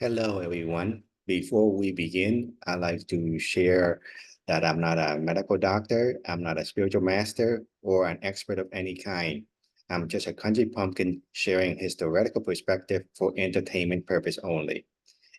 Hello, everyone. Before we begin, I'd like to share that I'm not a medical doctor, I'm not a spiritual master, or an expert of any kind. I'm just a country pumpkin sharing his theoretical perspective for entertainment purpose only.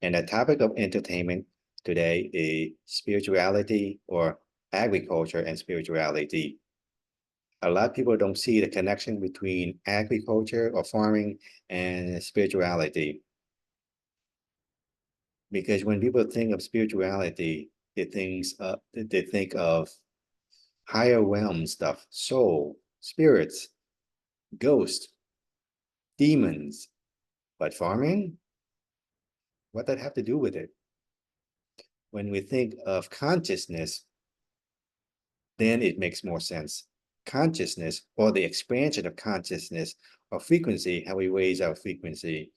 And the topic of entertainment today is spirituality or agriculture and spirituality. A lot of people don't see the connection between agriculture or farming and spirituality. Because when people think of spirituality, they think of higher realm stuff, soul, spirits, ghosts, demons. But farming, what that have to do with it? When we think of consciousness, then it makes more sense. Consciousness, or the expansion of consciousness or frequency, how we raise our frequency,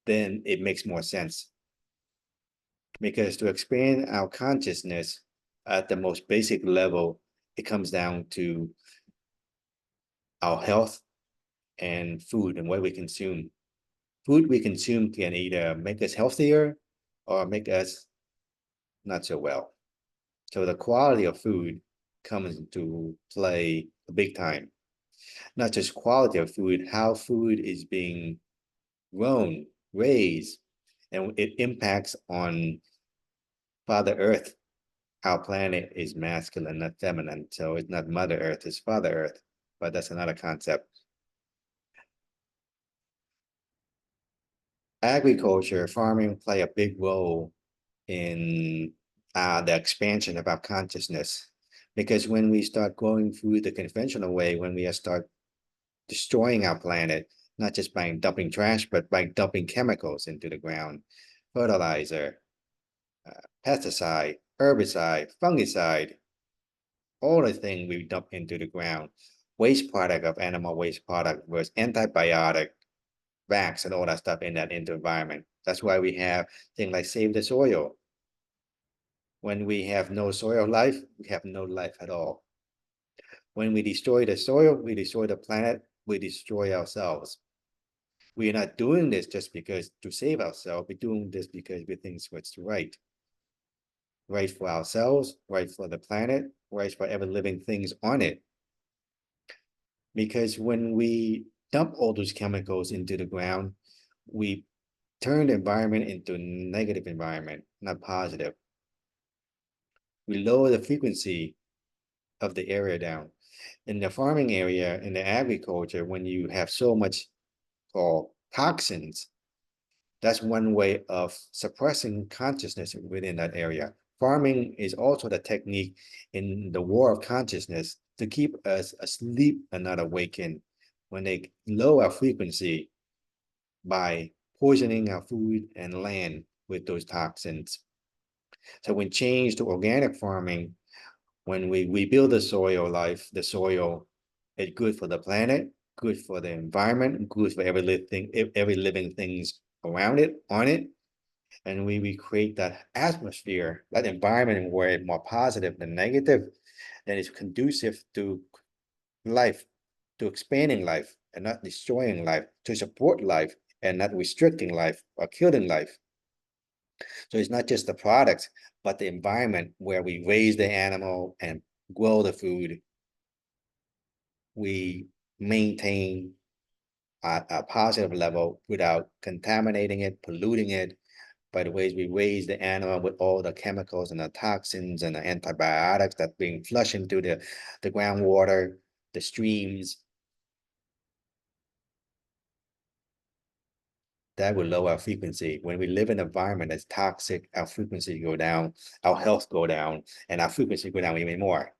then it makes more sense. Because to expand our consciousness at the most basic level, it comes down to our health and food and what we consume. Food we consume can either make us healthier or make us not so well. So the quality of food comes into play a big time. Not just quality of food, how food is being grown, raised, and it impacts on Father Earth. Our planet is masculine, not feminine. So it's not Mother Earth, it's Father Earth. But that's another concept. Agriculture, farming play a big role in the expansion of our consciousness. Because when we start growing food the conventional way, when we start destroying our planet, not just by dumping trash, but by dumping chemicals into the ground, fertilizer, pesticide, herbicide, fungicide, all the things we dump into the ground, waste product of animal waste product was antibiotic, wax, and all that stuff in that environment. That's why we have things like save the soil. When we have no soil life, we have no life at all. When we destroy the soil, we destroy the planet, we destroy ourselves. We are not doing this just because to save ourselves, we're doing this because we think it's what's right. Right for ourselves, right for the planet, right for every living things on it. Because when we dump all those chemicals into the ground, we turn the environment into a negative environment, not positive. We lower the frequency of the area down. In the farming area, in the agriculture, when you have so much called toxins, that's one way of suppressing consciousness within that area. Farming is also the technique in the war of consciousness to keep us asleep and not awakened. When they lower our frequency by poisoning our food and land with those toxins. So when change to organic farming, when we rebuild the soil life, the soil is good for the planet, good for the environment, good for every living things around it, on it. And we recreate that atmosphere, that environment where it's more positive than negative, then it's conducive to life, to expanding life and not destroying life, to support life and not restricting life or killing life. So it's not just the product, but the environment where we raise the animal and grow the food. We maintain a positive level without contaminating it, polluting it, by the ways we raise the animal with all the chemicals and the toxins and the antibiotics that being flushed into the groundwater, the streams. That will lower our frequency. When we live in an environment that's toxic, our frequency go down, our health go down, and our frequency go down even more.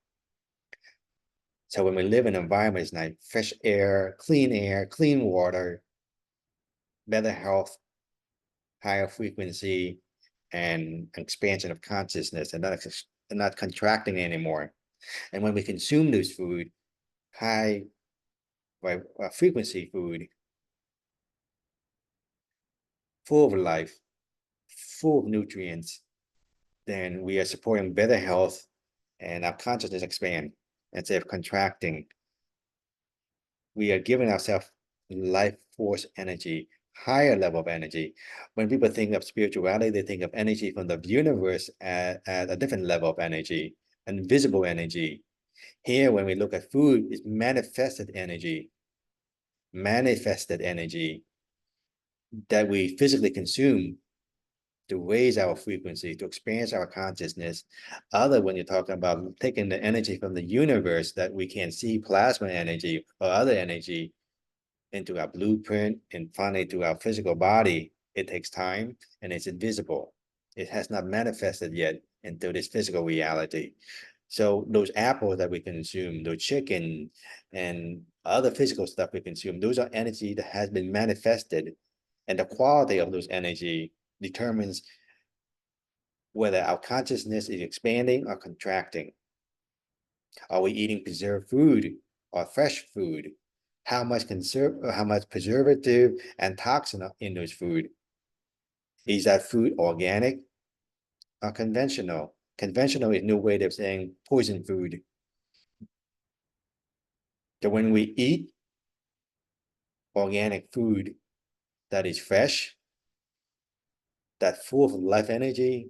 So when we live in environments like fresh air, clean water, better health, higher frequency, and expansion of consciousness, and not contracting anymore. And when we consume this food, high frequency food, full of life, full of nutrients, then we are supporting better health and our consciousness expand instead of contracting. We are giving ourselves life force energy, higher level of energy. When people think of spirituality, they think of energy from the universe at a different level of energy, invisible energy. Here, when we look at food, it's manifested energy that we physically consume to raise our frequency, to expand our consciousness. Other, when you're talking about taking the energy from the universe that we can see, plasma energy or other energy, into our blueprint and finally to our physical body, it takes time and it's invisible. It has not manifested yet into this physical reality. So those apples that we consume, those chicken and other physical stuff we consume, those are energy that has been manifested. And the quality of those energy determines whether our consciousness is expanding or contracting. Are we eating preserved food or fresh food? How much preservative and toxin are in those food? Is that food organic or conventional? Conventional is a new way of saying poison food. So when we eat organic food that is fresh, that full of life energy,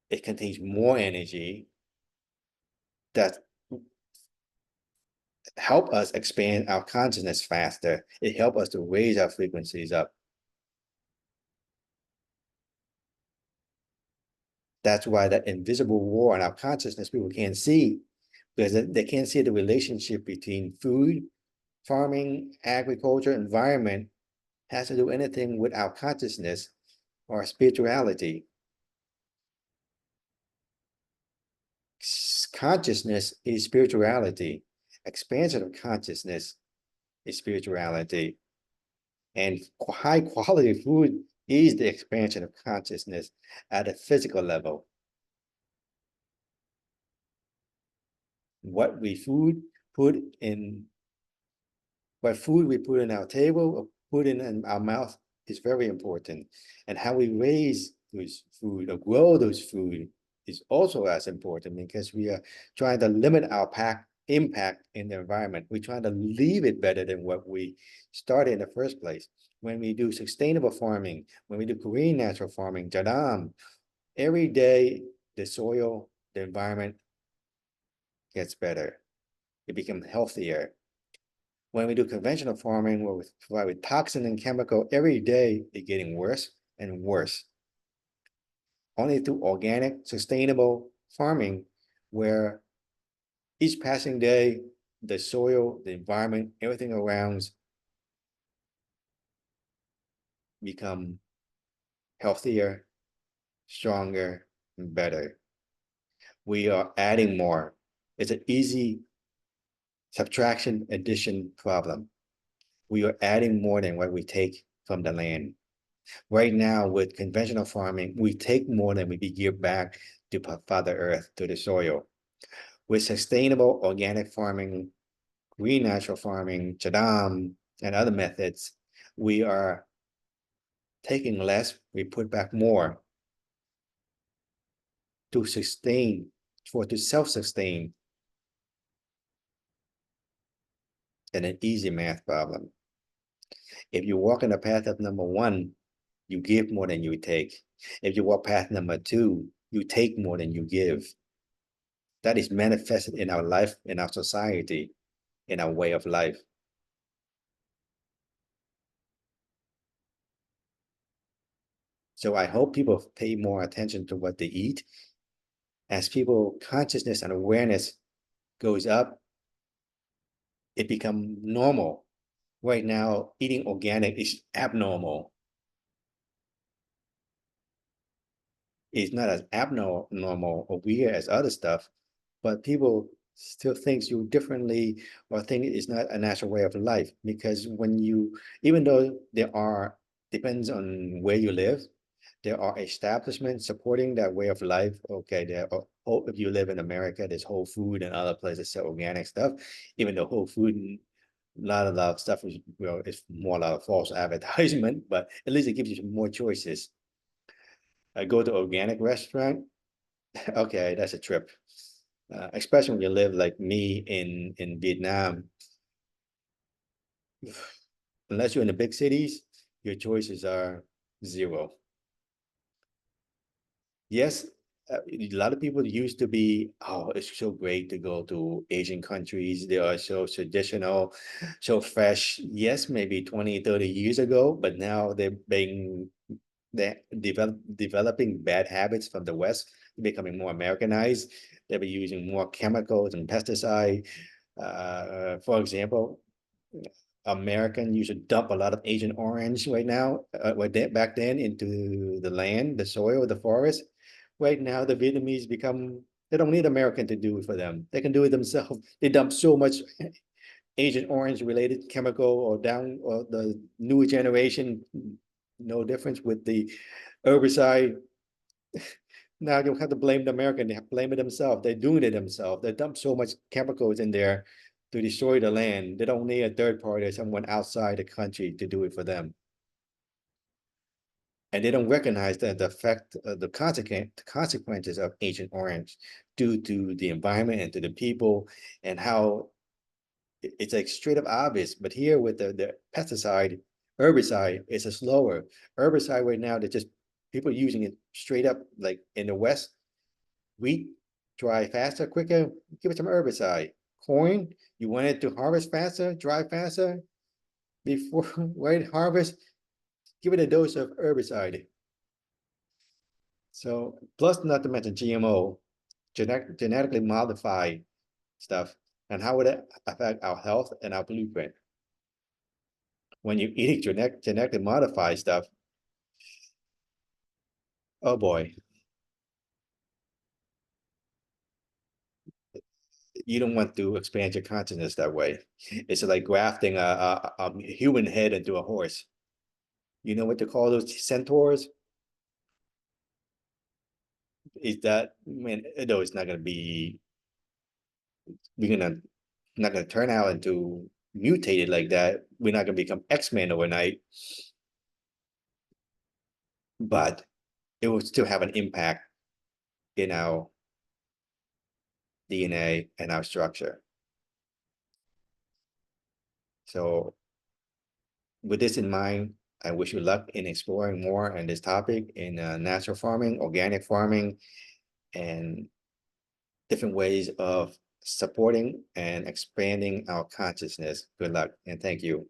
it contains more energy that help us expand our consciousness faster. It helps us to raise our frequencies up. That's why that invisible war in our consciousness people can't see, because they can't see the relationship between food, farming, agriculture, environment has to do anything with our consciousness or spirituality. Consciousness is spirituality. Expansion of consciousness is spirituality. And high quality food is the expansion of consciousness at a physical level. What food we put in our table or put in our mouth is very important. And how we raise those food or grow those food is also as important, because we are trying to limit our impact in the environment. We're trying to leave it better than what we started in the first place. When we do sustainable farming, when we do green natural farming, jadam, every day the soil, the environment gets better. It becomes healthier. When we do conventional farming, where we provide with toxin and chemical, every day it's getting worse and worse. Only through organic, sustainable farming, where each passing day, the soil, the environment, everything around become healthier, stronger, and better. We are adding more. It's an easy subtraction addition problem. We are adding more than what we take from the land. Right now, with conventional farming, we take more than we give back to Father Earth, to the soil. With sustainable organic farming, green natural farming, chadam, and other methods, we are taking less, we put back more to sustain, to self-sustain, and an easy math problem. If you walk in the path of number one, you give more than you take. If you walk path number two, you take more than you give. That is manifested in our life, in our society, in our way of life. So I hope people pay more attention to what they eat. As people consciousness and awareness goes up, it becomes normal. Right now, eating organic is abnormal. It's not as abnormal or weird as other stuff, but people still think you differently or think it's not a natural way of life. Because when you, even though there are, depends on where you live, there are establishments supporting that way of life. Okay, there are, if you live in America, there's Whole Food and other places sell organic stuff. Even though Whole Food, a lot of stuff is, well, it's more like a false advertisement, but at least it gives you more choices. I go to organic restaurant. Okay, that's a trip. Especially when you live like me in Vietnam. unless you're in the big cities, your choices are zero. Yes, a lot of people used to be, oh, it's so great to go to Asian countries. They are so traditional, so fresh. Yes, maybe 20, 30 years ago, but now they're developing bad habits from the West, becoming more Americanized. They'll be using more chemicals and pesticide. For example, American used to dump a lot of Agent Orange right now, back then into the land, the soil, the forest. Right now, the Vietnamese they don't need American to do it for them. They can do it themselves. They dump so much Agent Orange related chemical or the newer generation, no difference with the herbicide. Now you don't have to blame the American, they have to blame it themselves. They're doing it themselves. They dump so much chemicals in there to destroy the land. They don't need a third party or someone outside the country to do it for them. And they don't recognize that the effect, the consequences of Agent Orange due to the environment and to the people, and how it's like straight up obvious. But here with the pesticide, herbicide, it's a slower herbicide right now that just people are using it straight up. Like in the West, wheat dry faster, quicker, give it some herbicide. Corn, you want it to harvest faster, dry faster, before right harvest, give it a dose of herbicide. So plus not to mention GMO, genetically modified stuff, and how would it affect our health and our blueprint? When you eat genetically modified stuff, oh boy, you don't want to expand your consciousness that way. It's like grafting a human head into a horse. You know what to call those centaurs? Is that, man, no, it's not gonna be, we're gonna not gonna turn out into mutated like that. We're not gonna become X-Men overnight, but it will still have an impact in our DNA and our structure. So with this in mind, I wish you luck in exploring more on this topic in natural farming, organic farming, and different ways of supporting and expanding our consciousness. Good luck and thank you.